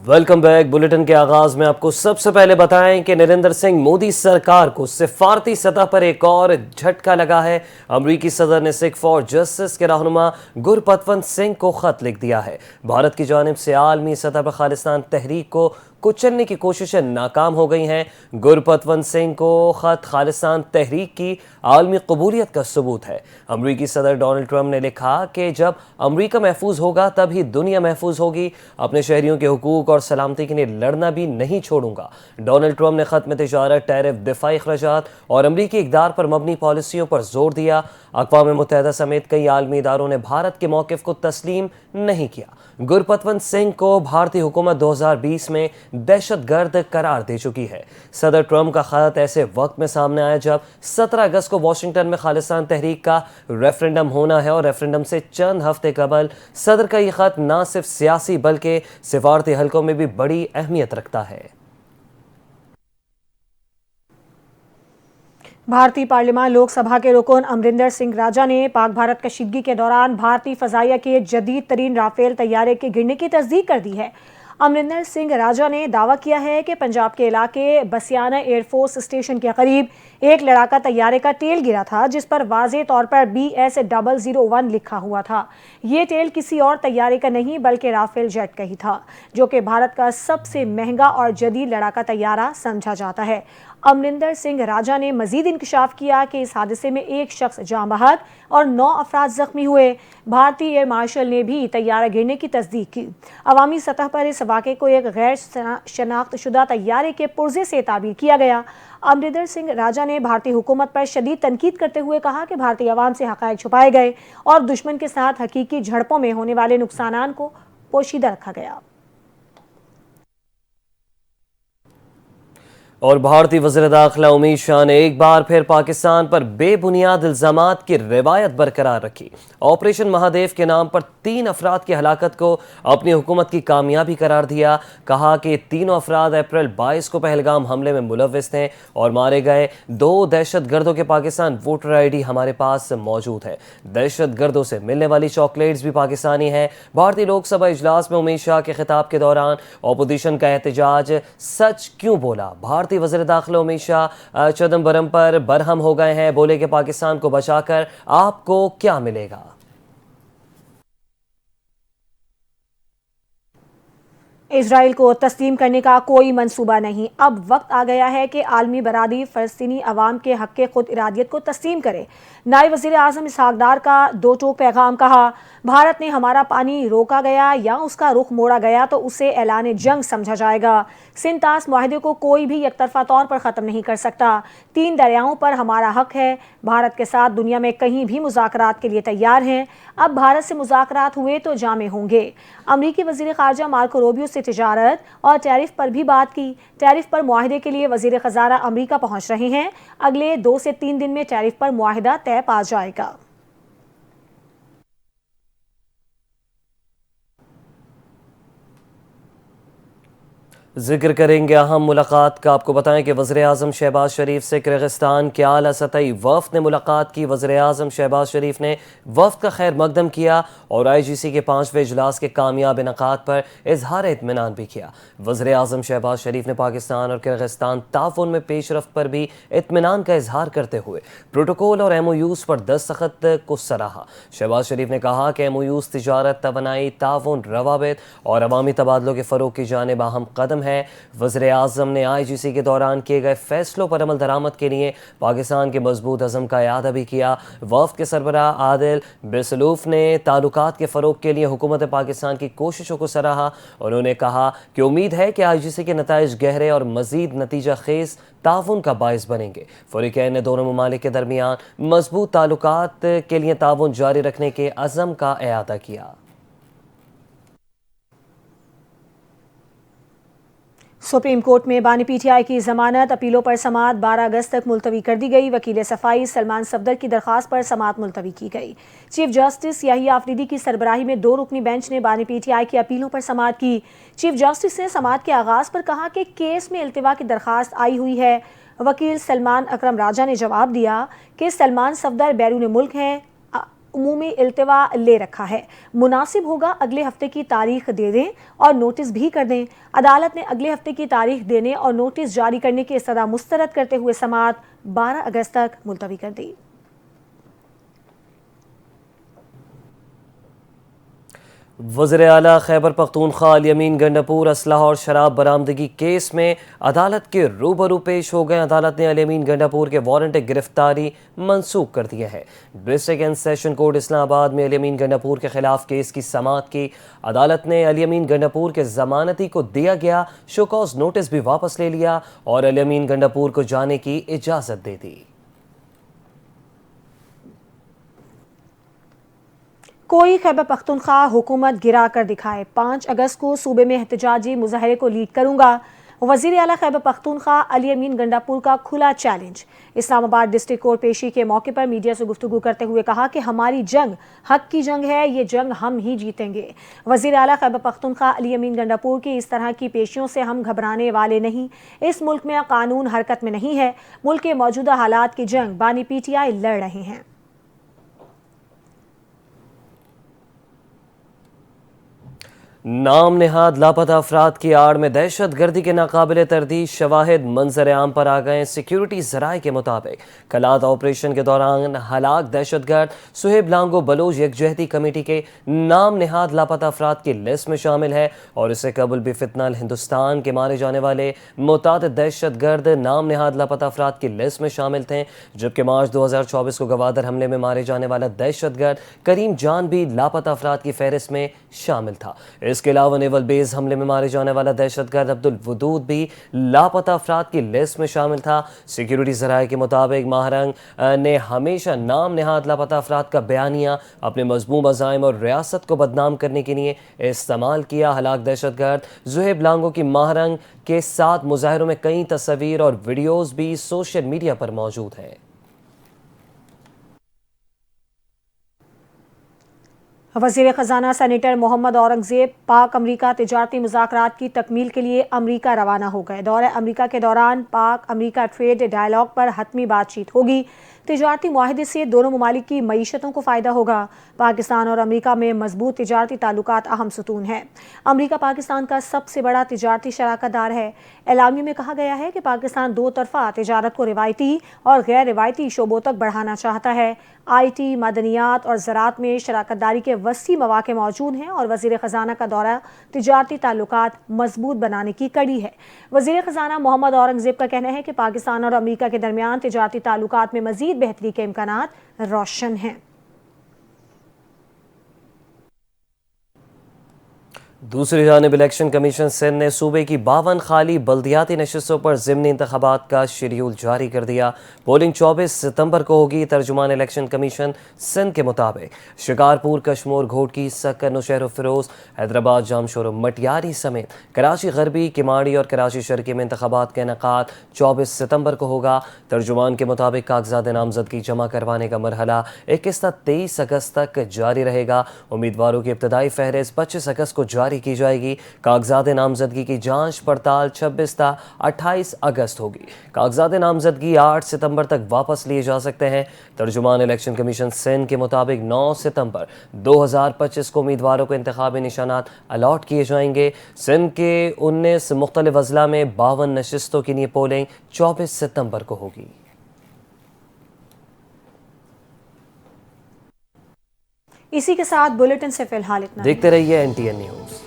Welcome back. Bulletin کے آغاز میں آپ کو سب سے پہلے بتائیں کہ نریندر سنگھ مودی سرکار کو سفارتی سطح پر ایک اور جھٹکا لگا ہے۔ امریکی صدر نے سکھ فار جسٹس کے رہنما گرپتونت سنگھ کو خط لکھ دیا ہے۔ بھارت کی جانب سے عالمی سطح پر خالصتان تحریک کو کچلنے کی کوششیں ناکام ہو گئی ہیں۔ گرپتونت سنگھ کو خط خالصتان تحریک کی عالمی قبولیت کا ثبوت ہے۔ امریکی صدر ڈونلڈ ٹرمپ نے لکھا کہ جب امریکہ محفوظ ہوگا تب ہی دنیا محفوظ ہوگی۔ اپنے شہریوں کے حقوق اور سلامتی کے لیے لڑنا بھی نہیں چھوڑوں گا۔ ڈونلڈ ٹرمپ نے خط میں تجارت، ٹیرف، دفاعی اخراجات اور امریکی اقدار پر مبنی پالیسیوں پر زور دیا۔ اقوام متحدہ سمیت کئی عالمی اداروں نے بھارت کے موقف کو تسلیم نہیں کیا۔ گرپتونت سنگھ کو بھارتی حکومت 2020 میں دہشت گرد قرار دے چکی ہے۔ صدر ٹرمپ کا خط ایسے وقت میں سامنے آیا جب 17 اگست کو واشنگٹن میں خالصتان تحریک کا ریفرنڈم ہونا ہے، اور ریفرنڈم سے چند ہفتے قبل صدر کا یہ خط نہ صرف سیاسی بلکہ سفارتی حلقوں میں بھی بڑی اہمیت رکھتا ہے۔ بھارتی پارلیمان لوک سبھا کے رکن امرندر سنگھ راجا نے پاک بھارت کشیدگی کے دوران بھارتی فضائیہ کے جدید ترین رافیل طیارے کے گرنے کی تصدیق کر دی ہے۔ امرندر سنگھ راجا نے دعویٰ کیا ہے کہ پنجاب کے علاقے بسیانہ ایئر فورس اسٹیشن کے قریب ایک لڑاکا طیارے کا ٹیل گرا تھا جس پر واضح طور پر BS-001 لکھا ہوا تھا۔ یہ ٹیل کسی اور طیارے کا نہیں بلکہ رافیل جیٹ کا ہی تھا، جو کہ بھارت کا سب سے مہنگا اور جدید لڑاکا طیارہ سمجھا جاتا ہے۔ امرندر سنگھ راجا نے مزید انکشاف کیا کہ اس حادثے میں ایک شخص جاں بحق اور 9 افراد زخمی ہوئے۔ بھارتی ایئر مارشل نے بھی طیارہ گرنے کی تصدیق کی۔ عوامی سطح پر اس واقعے کو ایک غیر شناخت شدہ طیارے کے پرزے سے تعبیر کیا گیا۔ امرندر سنگھ راجا نے بھارتی حکومت پر شدید تنقید کرتے ہوئے کہا کہ بھارتی عوام سے حقائق چھپائے گئے اور دشمن کے ساتھ حقیقی جھڑپوں میں ہونے والے نقصانات کو پوشیدہ رکھا گیا۔ اور بھارتی وزیر داخلہ امت شاہ نے ایک بار پھر پاکستان پر بے بنیاد الزامات کی روایت برقرار رکھی۔ آپریشن مہادیو کے نام پر 3 افراد کی ہلاکت کو اپنی حکومت کی کامیابی قرار دیا۔ کہا کہ یہ تینوں افراد اپریل 22 کو پہلگام حملے میں ملوث تھے اور مارے گئے۔ 2 دہشت گردوں کے پاکستان ووٹر ID ہمارے پاس موجود ہے۔ دہشت گردوں سے ملنے والی چاکلیٹس بھی پاکستانی ہیں۔ بھارتی لوک سبھا اجلاس میں امت شاہ کے خطاب کے دوران اپوزیشن کا احتجاج، سچ کیوں بولا؟ بھارتی وزیر داخلہ امت شاہ چدمبرم پر برہم ہو گئے ہیں۔ بولے کہ پاکستان کو بچا کر آپ کو کیا ملے گا؟ اسرائیل کو تسلیم کرنے کا کوئی منصوبہ نہیں۔ اب وقت آ گیا ہے کہ عالمی برادری فلسطینی عوام کے حق خود ارادیت کو تسلیم کرے۔ نائب وزیر اعظم اسحاق ڈار کا 2 ٹوک پیغام۔ کہا، بھارت نے ہمارا پانی روکا گیا یا اس کا رخ موڑا گیا تو اسے اعلان جنگ سمجھا جائے گا۔ سندھ طاس معاہدے کو کوئی بھی یک طرفہ طور پر ختم نہیں کر سکتا۔ 3 دریاؤں پر ہمارا حق ہے۔ بھارت کے ساتھ دنیا میں کہیں بھی مذاکرات کے لیے تیار ہیں۔ اب بھارت سے مذاکرات ہوئے تو جامع ہوں گے۔ امریکی وزیر خارجہ مارکو روبیو سے تجارت اور ٹیرف پر بھی بات کی۔ ٹیرف پر معاہدے کے لیے وزیر خزانہ امریکہ پہنچ رہے ہیں۔ اگلے 2 سے 3 دن میں ٹیرف پر معاہدہ طے پا جائے گا۔ ذکر کریں گے اہم ملاقات کا۔ آپ کو بتائیں کہ وزیر اعظم شہباز شریف سے کرغزستان کے اعلیٰ سطحی وفد نے ملاقات کی۔ وزیر اعظم شہباز شریف نے وفد کا خیر مقدم کیا اور IGC کے 5ویں اجلاس کے کامیاب انعقاد پر اظہار اطمینان بھی کیا۔ وزیر اعظم شہباز شریف نے پاکستان اور کرغزستان تعاون میں پیش رفت پر بھی اطمینان کا اظہار کرتے ہوئے پروٹوکول اور MOUs پر دستخط کو سراہا۔ شہباز شریف نے کہا کہ MOUs تجارت، توانائی، تعاون، روابط اور عوامی تبادلوں کے فروغ کی جانب اہم قدم ہے۔ وزیر اعظم نے IGC کے دوران کیے گئے فیصلوں پر عمل درآمد کے لیے پاکستان کے مضبوط عزم کا اعادہ بھی کیا۔ وفد کے سربراہ عادل بسلوف نے تعلقات کے فروغ کے لیے حکومت پاکستان کی کوششوں کو سراہا۔ انہوں نے کہا کہ امید ہے کہ IGC کے نتائج گہرے اور مزید نتیجہ خیز تعاون کا باعث بنیں گے۔ فریقین نے دونوں ممالک کے درمیان مضبوط تعلقات کے لیے تعاون جاری رکھنے کے عزم کا اعادہ کیا۔ سپریم کورٹ میں بانی PTI کی ضمانت اپیلوں پر سماعت 12 اگست تک ملتوی کر دی گئی۔ وکیل صفائی سلمان صفدر کی درخواست پر سماعت ملتوی کی گئی۔ چیف جسٹس یحییٰ آفریدی کی سربراہی میں 2 رکنی بینچ نے بانی PTI کی اپیلوں پر سماعت کی۔ چیف جسٹس نے سماعت کے آغاز پر کہا کہ کیس میں التوا کی درخواست آئی ہوئی ہے۔ وکیل سلمان اکرم راجہ نے جواب دیا کہ سلمان صفدر بیرون ملک ہیں۔ عمومی التوا لے رکھا ہے۔ مناسب ہوگا اگلے ہفتے کی تاریخ دے دیں اور نوٹس بھی کر دیں۔ عدالت نے اگلے ہفتے کی تاریخ دینے اور نوٹس جاری کرنے کی استدعا مسترد کرتے ہوئے سماعت 12 اگست تک ملتوی کر دی۔ وزیر اعلیٰ خیبر پختونخوا الیمین گنڈاپور اسلحہ اور شراب برآمدگی کیس میں عدالت کے روبرو پیش ہو گئے۔ عدالت نے الیمین گنڈاپور کے وارنٹ گرفتاری منسوخ کر دیا ہے۔ ڈسٹرکٹ اینڈ سیشن کورٹ اسلام آباد میں الیمین گنڈاپور کے خلاف کیس کی سماعت کی۔ عدالت نے الیمین گنڈاپور کے ضمانتی کو دیا گیا شو کاز نوٹس بھی واپس لے لیا اور الیمین گنڈاپور کو جانے کی اجازت دے دی۔ کوئی خیبر پختونخوا حکومت گرا کر دکھائے، 5 اگست کو صوبے میں احتجاجی مظاہرے کو لیڈ کروں گا، وزیر اعلیٰ خیبر پختونخوا الیمین گنڈاپور کا کھلا چیلنج۔ اسلام آباد ڈسٹرکٹ کورٹ پیشی کے موقع پر میڈیا سے گفتگو کرتے ہوئے کہا کہ ہماری جنگ حق کی جنگ ہے، یہ جنگ ہم ہی جیتیں گے۔ وزیر اعلیٰ خیبر پختونخوا الیمین گنڈاپور کی اس طرح کی پیشیوں سے ہم گھبرانے والے نہیں۔ اس ملک میں قانون حرکت میں نہیں ہے، ملک کے موجودہ حالات کی جنگ بانی پی ٹی آئی لڑ رہے ہیں۔ نام نہاد لاپتہ افراد کی آڑ میں دہشت گردی کے ناقابل تردید شواہد منظر عام پر آ گئے۔ سیکیورٹی ذرائع کے مطابق کلات آپریشن کے دوران ہلاک دہشت گرد سہیب لانگو بلوچ یکجہتی کمیٹی کے نام نہاد لاپتہ افراد کی لسٹ میں شامل ہے اور اسے قبل بھی فتنہ ہندوستان کے مارے جانے والے متعدد دہشت گرد نام نہاد لاپتہ افراد کی لسٹ میں شامل تھے، جبکہ مارچ 2024 کو گوادر حملے میں مارے جانے والا دہشت گرد کریم جان بھی لاپتہ افراد کی فہرست میں شامل تھا۔ اس کے علاوہ نیول بیس حملے میں مارے جانے والا دہشت گرد عبدالودود بھی لاپتہ افراد کی لسٹ میں شامل تھا۔ سیکیورٹی ذرائع کے مطابق ماہرنگ نے ہمیشہ نام نہاد لاپتہ افراد کا بیانیہ اپنے مذموم عزائم اور ریاست کو بدنام کرنے کے لیے استعمال کیا۔ ہلاک دہشت گرد سہیب لانگو کی ماہرنگ کے ساتھ مظاہروں میں کئی تصاویر اور ویڈیوز بھی سوشل میڈیا پر موجود ہیں۔ وزیر خزانہ سینیٹر محمد اورنگزیب پاک امریکہ تجارتی مذاکرات کی تکمیل کے لیے امریکہ روانہ ہو گئے۔ دورہ امریکہ کے دوران پاک امریکہ ٹریڈ ڈائیلاگ پر حتمی بات چیت ہوگی۔ تجارتی معاہدے سے دونوں ممالک کی معیشتوں کو فائدہ ہوگا۔ پاکستان اور امریکہ میں مضبوط تجارتی تعلقات اہم ستون ہیں۔ امریکہ پاکستان کا سب سے بڑا تجارتی شراکت دار ہے۔ اعلامیے میں کہا گیا ہے کہ پاکستان دو طرفہ تجارت کو روایتی اور غیر روایتی شعبوں تک بڑھانا چاہتا ہے۔ آئی ٹی، معدنیات اور زراعت میں شراکت داری کے وسیع مواقع موجود ہیں اور وزیر خزانہ کا دورہ تجارتی تعلقات مضبوط بنانے کی کڑی ہے۔ وزیر خزانہ محمد اورنگزیب کا کہنا ہے کہ پاکستان اور امریکہ کے درمیان تجارتی تعلقات میں مزید بہتری کے امکانات روشن ہیں۔ دوسری جانب الیکشن کمیشن سندھ نے صوبے کی 52 خالی بلدیاتی نشستوں پر ضمنی انتخابات کا شیڈیول جاری کر دیا۔ پولنگ 24 ستمبر کو ہوگی۔ ترجمان الیکشن کمیشن سندھ کے مطابق شکارپور، کشمور، گھوٹکی، سکر، نوشہر و فیروز، حیدرآباد، جامشور و مٹیاری سمیت کراچی غربی، کماڑی اور کراچی شرقی میں انتخابات کا انعقاد 24 ستمبر کو ہوگا۔ ترجمان کے مطابق کاغذات نامزدگی جمع کروانے کا مرحلہ 21 تا 23 اگست تک جاری رہے گا۔ امیدواروں کی ابتدائی فہرست 25 اگست کو جاری کی جائے گی۔ کاغذات نامزدگی کی جانچ پڑتال 26 تا 28 اگست ہوگی۔ کاغذات نامزدگی 8 ستمبر تک واپس لیے جا سکتے ہیں۔ ترجمان الیکشن کمیشن سندھ کے مطابق 9 ستمبر 2025 کو امیدواروں کو انتخابی نشانات الاٹ کیے جائیں گے۔ سندھ کے 19 مختلف اضلاع میں 52 نشستوں کے لیے پولنگ 24 ستمبر کو ہوگی۔ اسی کے ساتھ بلیٹن سے فی الحال اتنا۔ دیکھتے رہیے NTN نیوز۔